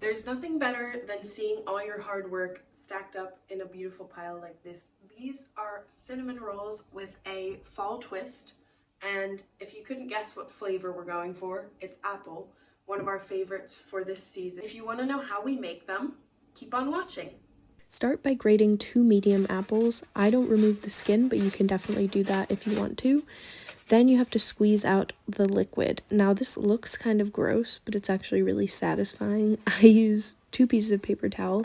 There's nothing better than seeing all your hard work stacked up in a beautiful pile like this. These are cinnamon rolls with a fall twist, and if you couldn't guess what flavor we're going for, it's apple, one of our favorites for this season. If you want to know how we make them, keep on watching. Start by grating 2 medium apples. I don't remove the skin, but you can definitely do that if you want to. Then you have to squeeze out the liquid. Now this looks kind of gross, but it's actually really satisfying. I use 2 pieces of paper towel.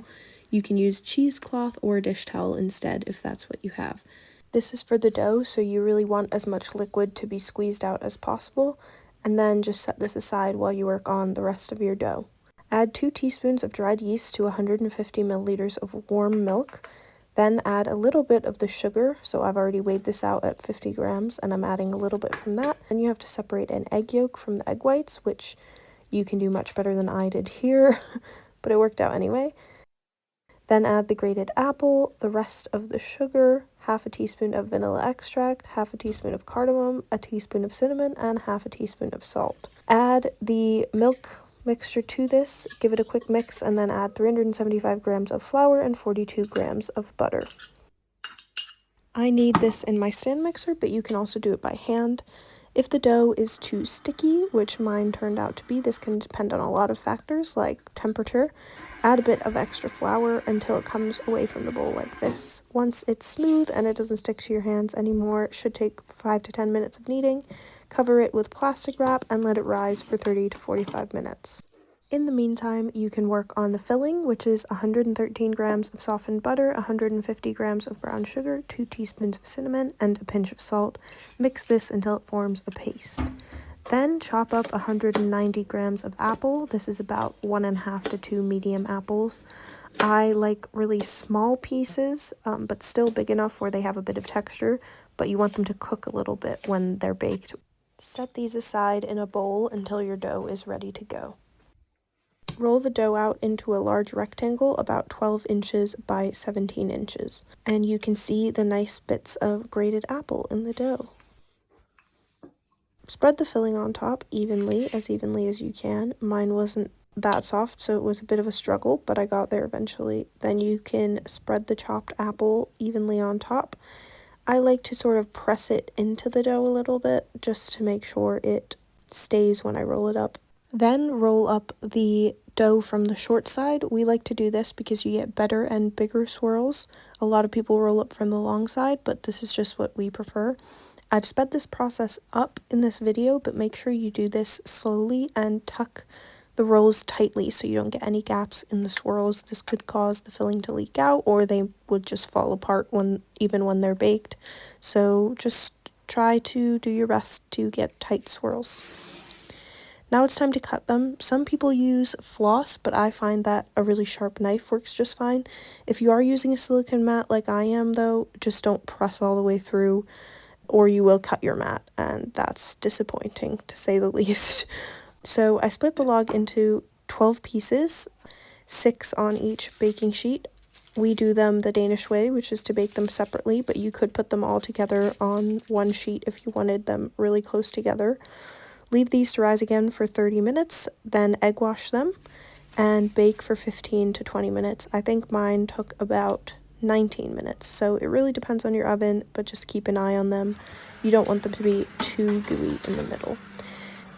You can use cheesecloth or a dish towel instead if that's what you have. This is for the dough, so you really want as much liquid to be squeezed out as possible. And then just set this aside while you work on the rest of your dough. Add 2 teaspoons of dried yeast to 150 milliliters of warm milk. Then add a little bit of the sugar, so I've already weighed this out at 50 grams, and I'm adding a little bit from that. Then you have to separate an egg yolk from the egg whites, which you can do much better than I did here, but it worked out anyway. Then add the grated apple, the rest of the sugar, half a teaspoon of vanilla extract, half a teaspoon of cardamom, a teaspoon of cinnamon, and half a teaspoon of salt. Add the milk mixture to this, give it a quick mix, and then add 375 grams of flour and 42 grams of butter. I knead this in my stand mixer, but you can also do it by hand. If the dough is too sticky, which mine turned out to be, this can depend on a lot of factors like temperature, add a bit of extra flour until it comes away from the bowl like this. Once it's smooth and it doesn't stick to your hands anymore, it should take 5 to 10 minutes of kneading. Cover it with plastic wrap and let it rise for 30 to 45 minutes. In the meantime, you can work on the filling, which is 113 grams of softened butter, 150 grams of brown sugar, 2 teaspoons of cinnamon, and a pinch of salt. Mix this until it forms a paste. Then chop up 190 grams of apple. This is about 1.5 to 2 medium apples. I like really small pieces, but still big enough where they have a bit of texture, but you want them to cook a little bit when they're baked. Set these aside in a bowl until your dough is ready to go. Roll the dough out into a large rectangle about 12 inches by 17 inches, and you can see the nice bits of grated apple in the dough. Spread the filling on top evenly as you can. Mine wasn't that soft, so it was a bit of a struggle, but I got there eventually. Then you can spread the chopped apple evenly on top. I like to sort of press it into the dough a little bit just to make sure it stays when I roll it up. Then roll up the dough from the short side. We like to do this because you get better and bigger swirls. A lot of people roll up from the long side, but this is just what we prefer. I've sped this process up in this video, but make sure you do this slowly and tuck the rolls tightly so you don't get any gaps in the swirls. This could cause the filling to leak out, or they would just fall apart even when they're baked. So just try to do your best to get tight swirls. Now it's time to cut them. Some people use floss, but I find that a really sharp knife works just fine. If you are using a silicone mat like I am though, just don't press all the way through or you will cut your mat, and that's disappointing to say the least. So I split the log into 12 pieces, 6 on each baking sheet. We do them the Danish way, which is to bake them separately, but you could put them all together on one sheet if you wanted them really close together. Leave these to rise again for 30 minutes, then egg wash them and bake for 15 to 20 minutes. I think mine took about 19 minutes, so it really depends on your oven, but just keep an eye on them. You don't want them to be too gooey in the middle.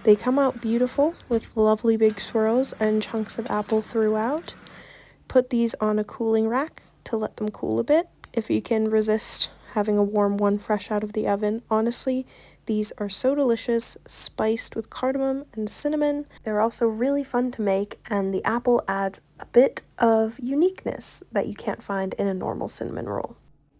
They come out beautiful with lovely big swirls and chunks of apple throughout. Put these on a cooling rack to let them cool a bit. If you can resist having a warm one fresh out of the oven, honestly, these are so delicious, spiced with cardamom and cinnamon. They're also really fun to make, and the apple adds a bit of uniqueness that you can't find in a normal cinnamon roll.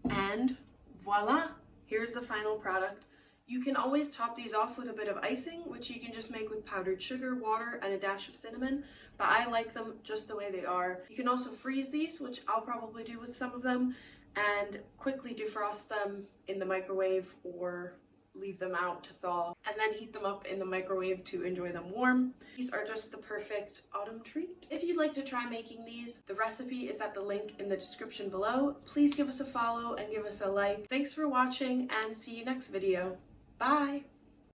And voila, here's the final product. You can always top these off with a bit of icing, which you can just make with powdered sugar, water, and a dash of cinnamon, but I like them just the way they are. You can also freeze these, which I'll probably do with some of them, and quickly defrost them in the microwave or leave them out to thaw, and then heat them up in the microwave to enjoy them warm. These are just the perfect autumn treat. If you'd like to try making these, the recipe is at the link in the description below. Please give us a follow and give us a like. Thanks for watching, and see you next video. Bye!